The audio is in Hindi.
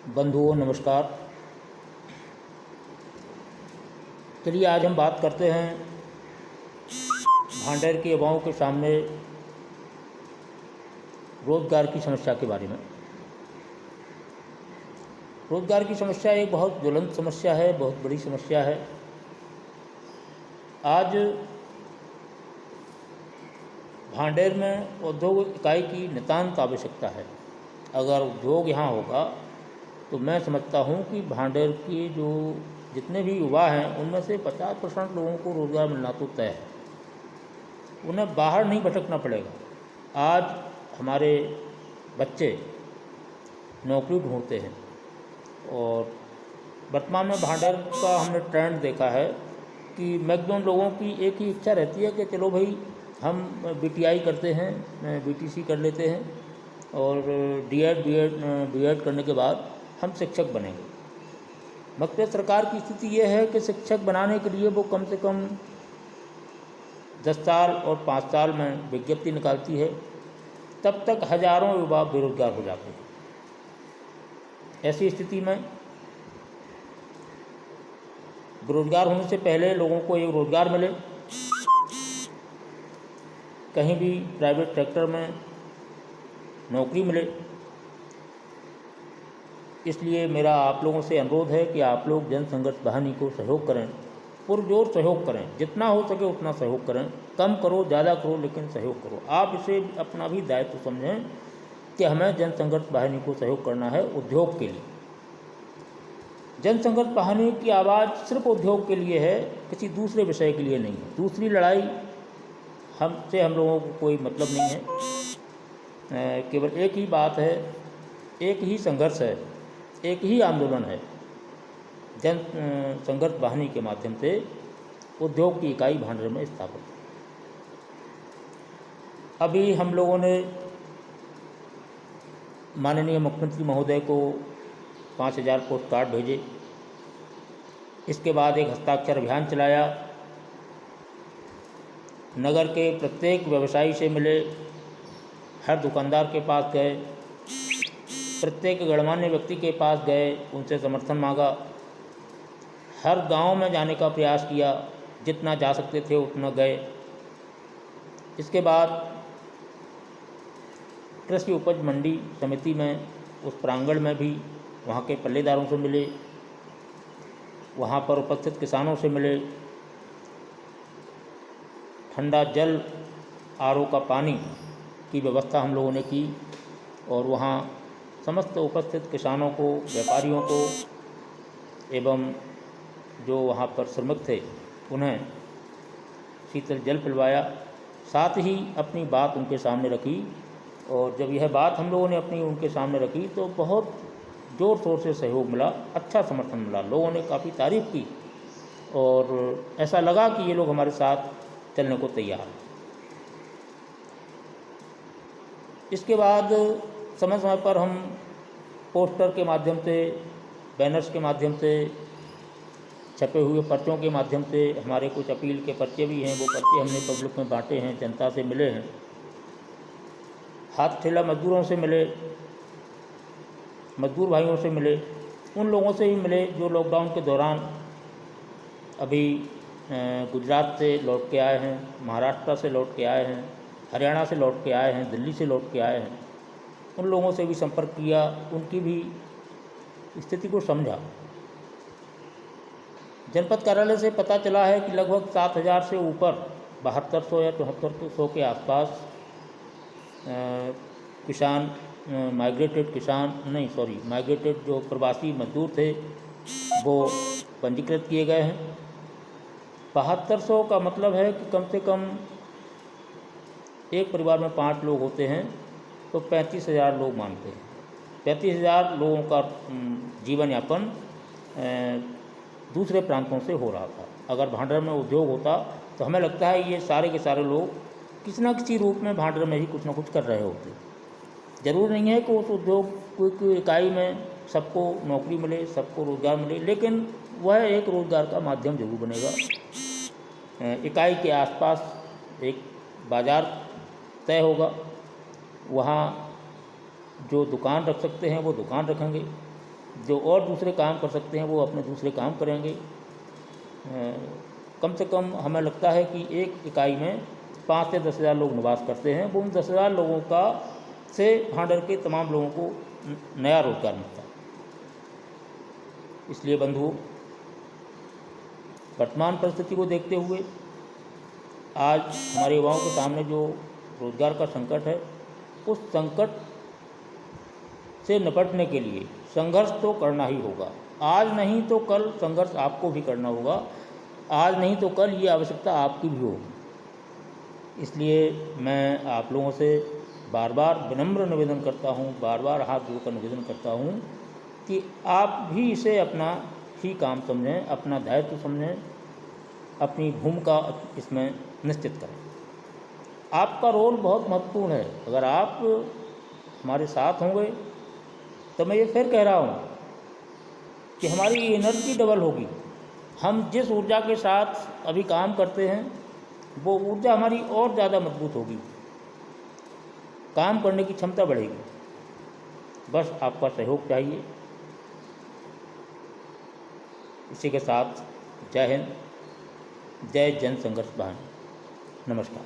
बंधुओं नमस्कार। चलिए आज हम बात करते हैं भांडेर के युवाओं के सामने रोज़गार की समस्या के बारे में। रोज़गार की समस्या एक बहुत ज्वलंत समस्या है, बहुत बड़ी समस्या है। आज भांडेर में उद्योग इकाई की नितांत आवश्यकता है। अगर उद्योग यहाँ होगा तो मैं समझता हूँ कि भांडेर के जो जितने भी युवा हैं उनमें से 50% लोगों को रोज़गार मिलना तो तय है। उन्हें बाहर नहीं भटकना पड़ेगा। आज हमारे बच्चे नौकरी ढूंढते हैं और वर्तमान में भांडेर का हमने ट्रेंड देखा है कि मैक्सिमम लोगों की एक ही इच्छा रहती है कि चलो भाई हम बीटीआई करते हैं, बीटीसी कर लेते हैं और बीएड करने के बाद हम शिक्षक बनेंगे। मध्य सरकार की स्थिति ये है कि शिक्षक बनाने के लिए वो कम से कम 10 साल और 5 साल में विज्ञप्ति निकालती है, तब तक हजारों युवा बेरोजगार हो जाते हैं। ऐसी स्थिति में बेरोजगार होने से पहले लोगों को एक रोज़गार मिले, कहीं भी प्राइवेट सेक्टर में नौकरी मिले। इसलिए मेरा आप लोगों से अनुरोध है कि आप लोग जन संघर्ष वाहिनी को सहयोग करें, पुरजोर सहयोग करें, जितना हो सके उतना सहयोग करें। कम करो ज़्यादा करो लेकिन सहयोग करो। आप इसे अपना भी दायित्व समझें कि हमें जन संघर्ष वाहिनी को सहयोग करना है उद्योग के लिए। जन संघर्ष वाहिनी की आवाज़ सिर्फ उद्योग के लिए है, किसी दूसरे विषय के लिए नहीं है। दूसरी लड़ाई हमसे हम लोगों को कोई मतलब नहीं है। केवल एक ही बात है, एक ही संघर्ष है, एक ही आंदोलन है। जन संघर्ष वाहिनी के माध्यम से उद्योग की इकाई भांडेर में स्थापित। अभी हम लोगों ने माननीय मुख्यमंत्री महोदय को 5000 पोस्ट कार्ड भेजे। इसके बाद एक हस्ताक्षर अभियान चलाया। नगर के प्रत्येक व्यवसायी से मिले, हर दुकानदार के पास गए, प्रत्येक गणमान्य व्यक्ति के पास गए, उनसे समर्थन मांगा। हर गांव में जाने का प्रयास किया, जितना जा सकते थे उतना गए। इसके बाद कृषि उपज मंडी समिति में उस प्रांगण में भी वहाँ के पल्लेदारों से मिले, वहाँ पर उपस्थित किसानों से मिले। ठंडा जल, आरओ का पानी की व्यवस्था हम लोगों ने की और वहाँ समस्त उपस्थित किसानों को, व्यापारियों को एवं जो वहाँ पर श्रमिक थे उन्हें शीतल जल पिलवाया। साथ ही अपनी बात उनके सामने रखी और जब यह बात हम लोगों ने अपनी उनके सामने रखी तो बहुत ज़ोर शोर से सहयोग मिला, अच्छा समर्थन मिला। लोगों ने काफ़ी तारीफ़ की और ऐसा लगा कि ये लोग हमारे साथ चलने को तैयार हैं। इसके बाद समय समय पर हम पोस्टर के माध्यम से, बैनर्स के माध्यम से, छपे हुए पर्चों के माध्यम से, हमारे कुछ अपील के पर्चे भी हैं, वो पर्चे हमने पब्लिक में बांटे हैं, जनता से मिले हैं। हाथ ठेला मजदूरों से मिले, मजदूर भाइयों से मिले, उन लोगों से ही मिले जो लॉकडाउन के दौरान अभी गुजरात से लौट के आए हैं, महाराष्ट्र से लौट के आए हैं, हरियाणा से लौट के आए हैं, दिल्ली से लौट के आए हैं। उन लोगों से भी संपर्क किया, उनकी भी स्थिति को समझा। जनपद कार्यालय से पता चला है कि लगभग 7000 से ऊपर 7200 या 7400 के आसपास किसान, माइग्रेटेड जो प्रवासी मजदूर थे वो पंजीकृत किए गए हैं। 7200 का मतलब है कि कम से कम एक परिवार में 5 लोग होते हैं तो 35,000 लोग मानते हैं। 35,000 लोगों का जीवन यापन दूसरे प्रांतों से हो रहा था। अगर भांडेर में उद्योग होता तो हमें लगता है ये सारे के सारे लोग किसी न किसी रूप में भांडेर में ही कुछ ना कुछ कर रहे होते। ज़रूर नहीं है कि उस उद्योग की इकाई में सबको नौकरी मिले, सबको रोज़गार मिले, लेकिन वह एक रोज़गार का माध्यम जरूर बनेगा। इकाई के आसपास एक बाज़ार तय होगा, वहाँ जो दुकान रख सकते हैं वो दुकान रखेंगे, जो और दूसरे काम कर सकते हैं वो अपने दूसरे काम करेंगे। कम से कम हमें लगता है कि एक इकाई में 5 से 10 हज़ार लोग निवास करते हैं। वो उन 10 हज़ार लोगों का से भांडर के तमाम लोगों को नया रोजगार मिलता है। इसलिए बंधुओं, वर्तमान परिस्थिति को देखते हुए आज हमारे युवाओं के सामने जो रोजगार का संकट है, उस संकट से निपटने के लिए संघर्ष तो करना ही होगा। आज नहीं तो कल संघर्ष आपको भी करना होगा। आज नहीं तो कल ये आवश्यकता आपकी भी होगी। इसलिए मैं आप लोगों से बार बार विनम्र निवेदन करता हूँ, बार बार हाथ जोड़कर निवेदन करता हूँ कि आप भी इसे अपना ही काम समझें, अपना दायित्व समझें, अपनी भूमिका इसमें निश्चित करें। आपका रोल बहुत महत्वपूर्ण है। अगर आप हमारे साथ होंगे तो मैं ये फिर कह रहा हूँ कि हमारी एनर्जी डबल होगी। हम जिस ऊर्जा के साथ अभी काम करते हैं वो ऊर्जा हमारी और ज़्यादा मजबूत होगी, काम करने की क्षमता बढ़ेगी। बस आपका सहयोग चाहिए। इसी के साथ जय हिंद, जय जन संघर्ष वाहिनी। नमस्कार।